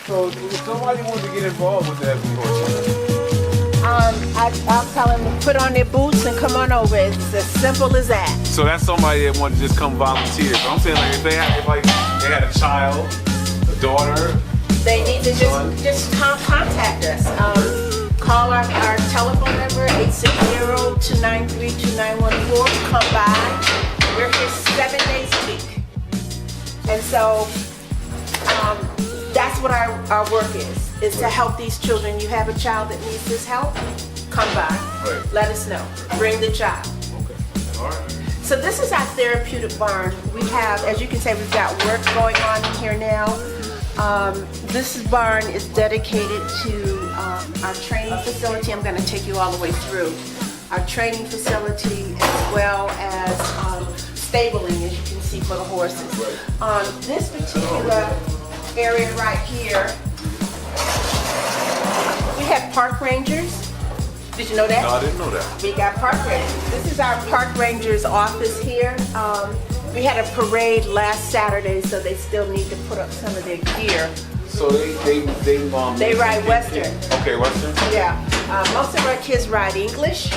So if somebody wanted to get involved with that Horsewomen, I'll tell them to put on their boots and come on over. It's as simple as that. so that's somebody that wanted to just come volunteer. So I'm saying, like, if they had a child, a daughter, They need to just contact us. Call our telephone number, 860-293-2914. Come by. We're here 7 days a week. And so that's what our work is to help these children. You have a child that needs this help, come by. Right. Let us know. Bring the child. Okay. All right. So this is our therapeutic barn. We have, as you can say, we've got work going on in here now. This barn is dedicated to our training facility. I'm going to take you all the way through our training facility as well as stabling, as you can see, for the horses. This particular area right here, we have park rangers. Did you know that? No, I didn't know that. We got park rangers. This is our park rangers office here. We had a parade last Saturday, so they still need to put up some of their gear. So they ride Western. Okay, Western. Yeah. Most of our kids ride English,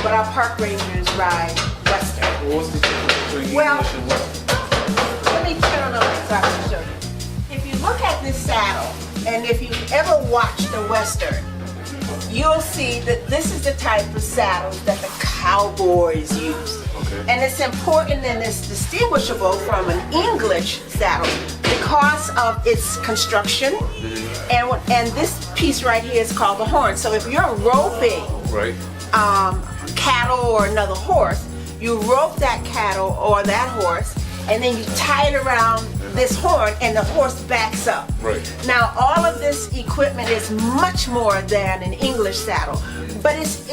but our park rangers ride Western. Well, what's the difference between Well, English and Western? Let me turn on the light so I can show you. If you look at this saddle, and if you've ever watched the Western, you'll see that this is the type of saddles that the cowboys use. Okay. And it's important and it's distinguishable from an English saddle because of its construction. And this piece right here is called the horn. So if you're roping Right. cattle or another horse, you rope that cattle or that horse, and then you tie it around this horn, and the horse backs up. Right. Now, all of this equipment is much more than an English saddle, but this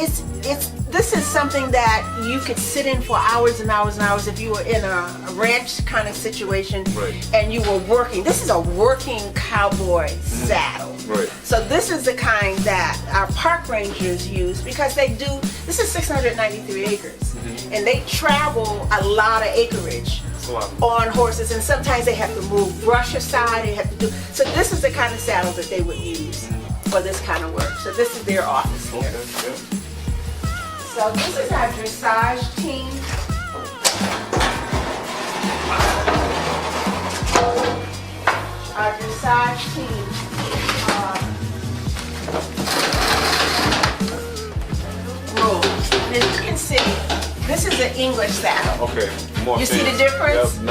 is something that you could sit in for hours and hours and hours if you were in a ranch kind of situation. Right. And you were working. This is a working cowboy saddle. Right. So this is the kind that our park rangers use because this is 693 acres, and they travel a lot of acreage on horses, and sometimes they have to move brush aside. They have to do, so this is the kind of saddle that they would use for this kind of work. So this is their office here. Okay. So this is our dressage team. Our dressage team. Rules. As you can see, this is an English saddle. Okay. More You see the fancy. difference? Yep.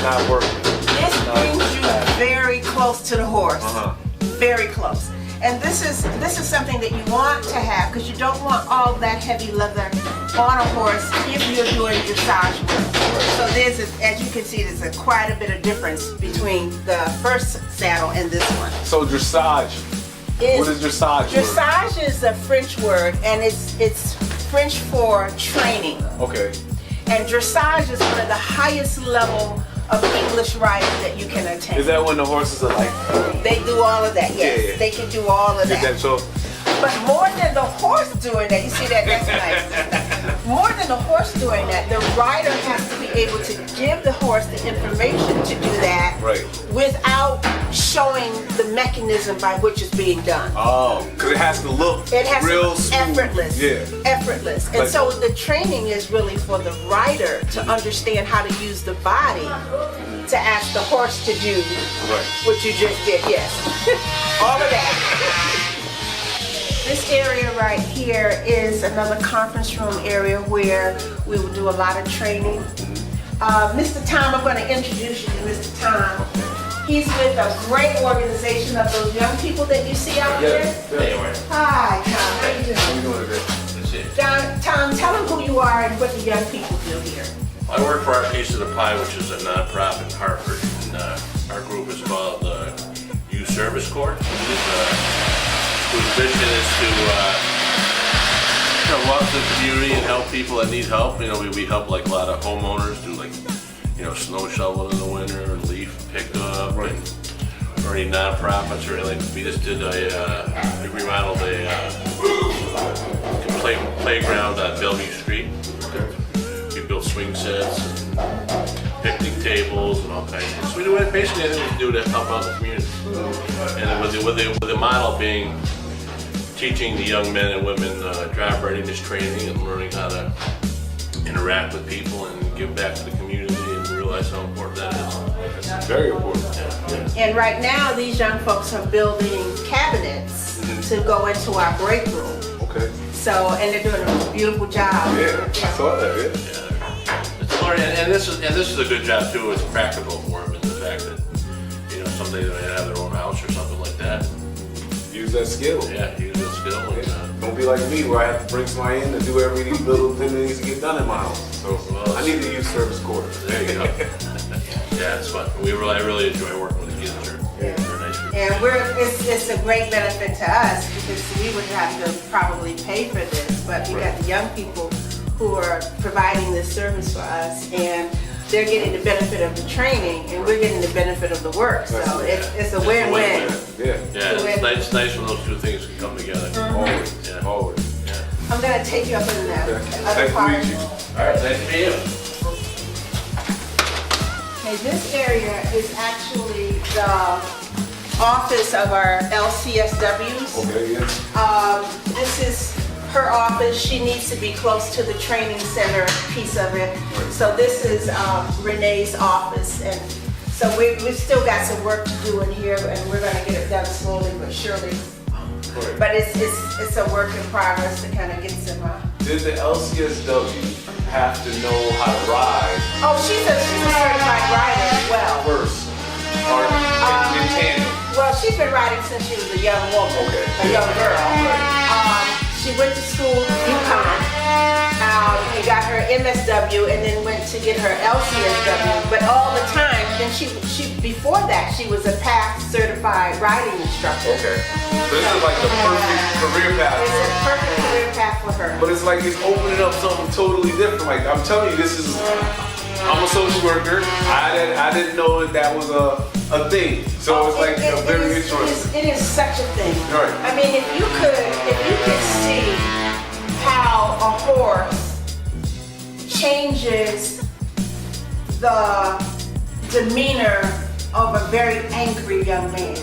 Not working. This brings you very close to the horse. Very close. And this is something that you want to have because you don't want all that heavy leather on a horse if you're doing dressage work. So as you can see, there's quite a bit of difference between the first saddle and this one. So dressage. What is dressage? Dressage is a French word, and it's French for training. Okay. And dressage is one of the highest level of English riding that you can attain. Is that when the horses are like? They do all of that, yes. Yeah. They can do all of that. So, But more than the horse doing that, you see that, that's nice. More than the horse doing that, the rider has to be able to give the horse the information to do that without showing the mechanism by which it's being done. Oh, because it has to look real smooth. Effortless. Yeah. Effortless. And so the training is really for the rider to understand how to use the body to ask the horse to do what you just did. Yes. All of that. This area right here is another conference room area where we will do a lot of training. Mr. Tom, I'm going to introduce you to Mr. Tom. He's with a great organization of those young people that you see out there. Hi, Tom. How you doing? I'm doing good. Tom, tell them who you are and what the young people do here. I work for Our Piece of the Pie, which is a nonprofit in Hartford, and our group is called Youth Service Corps, whose mission is to go out to the community and help people that need help. You know, we help like a lot of homeowners do like, snow shoveling in the winter, and leaf pickup, or any nonprofits or anything. We just did we remodeled a playground on Bellevue Street. We built swing sets, and picnic tables and all kinds of things. So we do basically anything we do to help out the community. And with the model being teaching the young men and women job readiness training and learning how to interact with people and give back to the community and realize how important that is. It's very important. And right now, these young folks are building cabinets to go into our break room. Okay. So, and they're doing a beautiful job. Yeah, I saw that. Yeah. It's learning, and this is a good job too. It's practical for them in the fact that someday they might have their own house or something like that. Use that skill. Yeah, use that skill. And, don't be like me where I have to bring somebody in to do every little thing that needs to get done in my house. So I need to use service quarters. There you go. Yeah, it's fun. I really enjoy working with the kids. They're nice people. And it's a great benefit to us because we would have to probably pay for this, but we got the young people who are providing this service for us, and they're getting the benefit of the training, and we're getting the benefit of the work. So it's a win-win. Yeah. Yeah, it's nice when those two things can come together. Always. Yeah. Always. Yeah. I'm gonna take you up in that other Nice part. to meet you. All right, nice to meet you. Okay, this area is actually the office of our LCSWs. Okay, yeah. This is her office. She needs to be close to the training center piece of it. So this is Renee's office, and so we've still got some work to do in here, and we're gonna get it done slowly but surely. But it's a work in progress to kind of get some. Did the LCSW have to know how to ride? Oh, she's a certified rider as well. First, or in tandem? Well, she's been riding since she was a young woman, a young girl. She went to school, UConn, and got her MSW, and then went to get her LCSW. But all the time, then she before that, she was a past certified riding instructor. Okay. So this is like the perfect career path. It's a perfect career path for her. But it's like it's opening up something totally different. Like I'm telling you, I'm a social worker. I didn't know that was a thing. So it's like a very interesting. It is such a thing. Right. I mean, if you could see how a horse changes the demeanor of a very angry young man.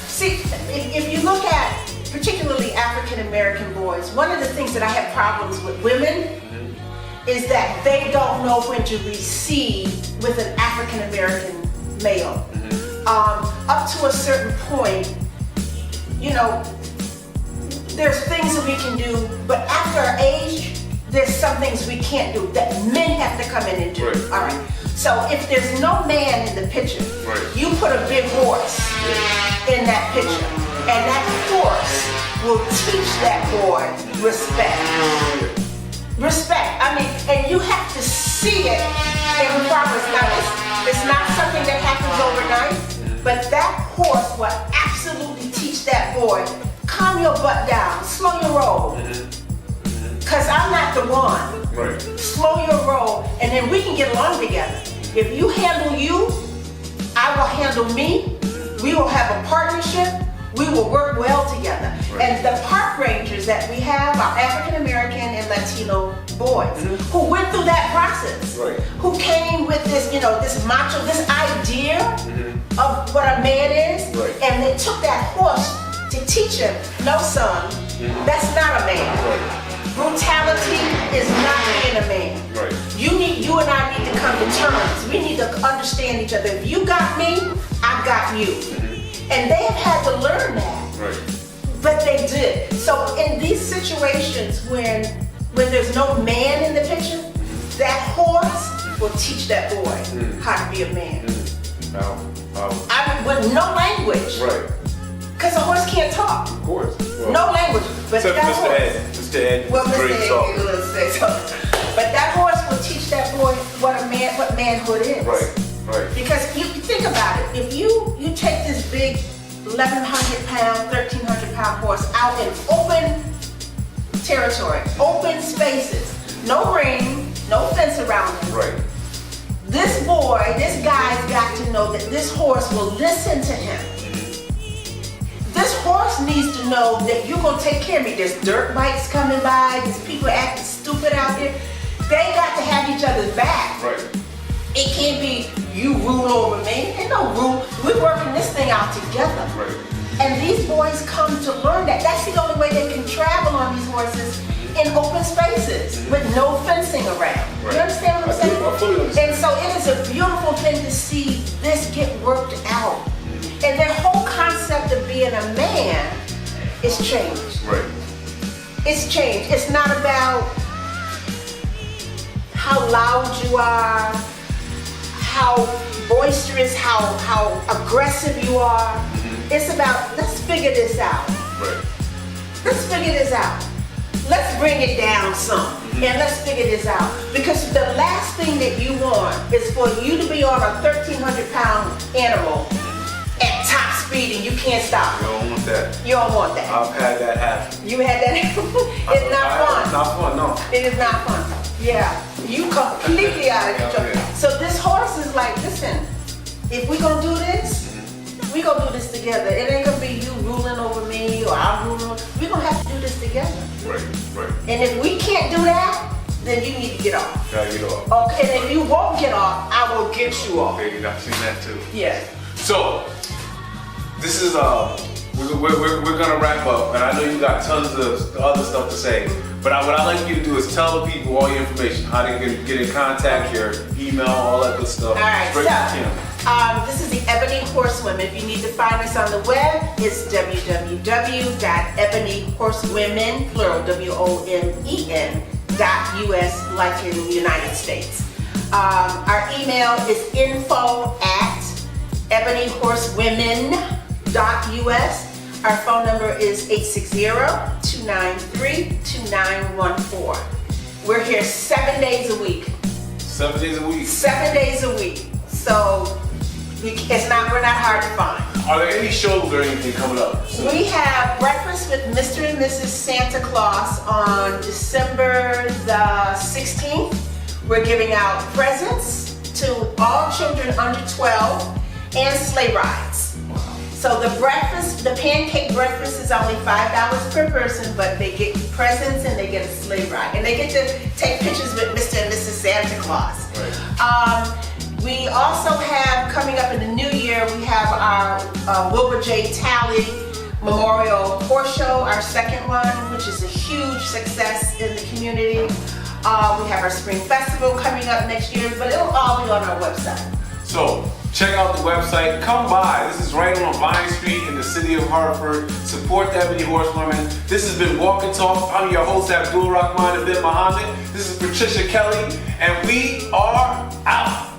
See, if you look at particularly African American boys, one of the things that I have problems with women is that they don't know when to recede with an African American male. Up to a certain point, there's things that we can do, but after our age, there's some things we can't do that men have to come in and do. Right. All right. So if there's no man in the picture, you put a big horse in that picture, and that horse will teach that boy respect. Respect. I mean, and you have to see it in progress. Now, it's not something that happens overnight, but that horse will absolutely teach that boy, calm your butt down, slow your roll. Because I'm not the one. Right. Slow your roll, and then we can get along together. If you handle you, I will handle me. We will have a partnership. We will work well together. Right. And the park rangers that we have are African American and Latino boys who went through that process. Right. Who came with this, this macho, this idea of what a man is, Right. and they took that horse to teach him, no son, that's not a man. Right. Brutality is not being a man. Right. You and I need to come to terms. We need to understand each other. If you got me, I got you. And they have had to learn that. Right. But they did. So in these situations when there's no man in the picture, that horse will teach that boy how to be a man. I mean, with no language. Right. Because a horse can't talk. Of course. Well, No language. But except that Mr. horse, Ed. Mr. Ed. well, is a Mr. great Ed, talker. let's say so. But that horse will teach that boy what manhood is. Right. Right. Because you think about it, if you take this big 1,100 pound, 1,300 pound horse out in open territory, open spaces, no ring, no fence around him. Right. This guy's got to know that this horse will listen to him. This horse needs to know that you're gonna take care of me. There's dirt bikes coming by, there's people acting stupid out there. They got to have each other's back. Right. It can't be you rule over me. Ain't no rule. We're working this thing out together. Right. And these boys come to learn that. That's the only way they can travel on these horses in open spaces with no fencing around. Right. You understand what I'm saying? I fully understand. And so it is a beautiful thing to see this get worked out. And their whole concept of being a man is changed. Right. It's changed. It's not about how loud you are, how boisterous, how aggressive you are. It's about, let's figure this out. Right. Let's figure this out. Let's bring it down some, and let's figure this out. Because the last thing that you want is for you to be on a 1,300-pound animal at top speed and you can't stop. You don't want that. You don't want that. I've had that happen. You had that. It's not fun. It's not fun, no. It is not fun. Yeah, you completely out of control. Yeah. So this horse is like, listen, if we gonna do this, we gonna do this together. It ain't gonna be you ruling over me or I'm ruling over. We gonna have to do this together. Right, right. And if we can't do that, then you need to get off. Gotta get off. Okay, and if you won't get off, I will get you off. Okay, I've seen that too. Yeah. So, this is we're gonna wrap up, and I know you got tons of other stuff to say. But what I'd like you to do is tell the people all your information, how they can get in contact, your email, all that good stuff. All right, Straight to the camera. this is the Ebony Horsewomen. If you need to find us on the web, it's www.ebonyhorsewomen, plural, WOMEN.US, like in the United States. Our email is info@ebonyhorsewomen.us. Our phone number is 860-293-2914. We're here 7 days a week. 7 days a week. 7 days a week. So we're not hard to find. Are there any shows or anything coming up? We have breakfast with Mr. and Mrs. Santa Claus on December the 16th. We're giving out presents to all children under 12 and sleigh rides. So the breakfast, the pancake breakfast is only $5 per person, but they get presents and they get a sleigh ride. And they get to take pictures with Mr. and Mrs. Santa Claus. Right. We also have, coming up in the new year, we have our Wilbur J. Talley Memorial Horse Show, our second one, which is a huge success in the community. We have our Spring Festival coming up next year, but it'll all be on our website. So, check out the website. Come by. This is right on Vine Street in the city of Hartford. Support the Ebony Horsewomen. This has been Walk and Talk. I'm your host, Abdul Rahman Ibn Muhammad. This is Patricia Kelly, and we are out.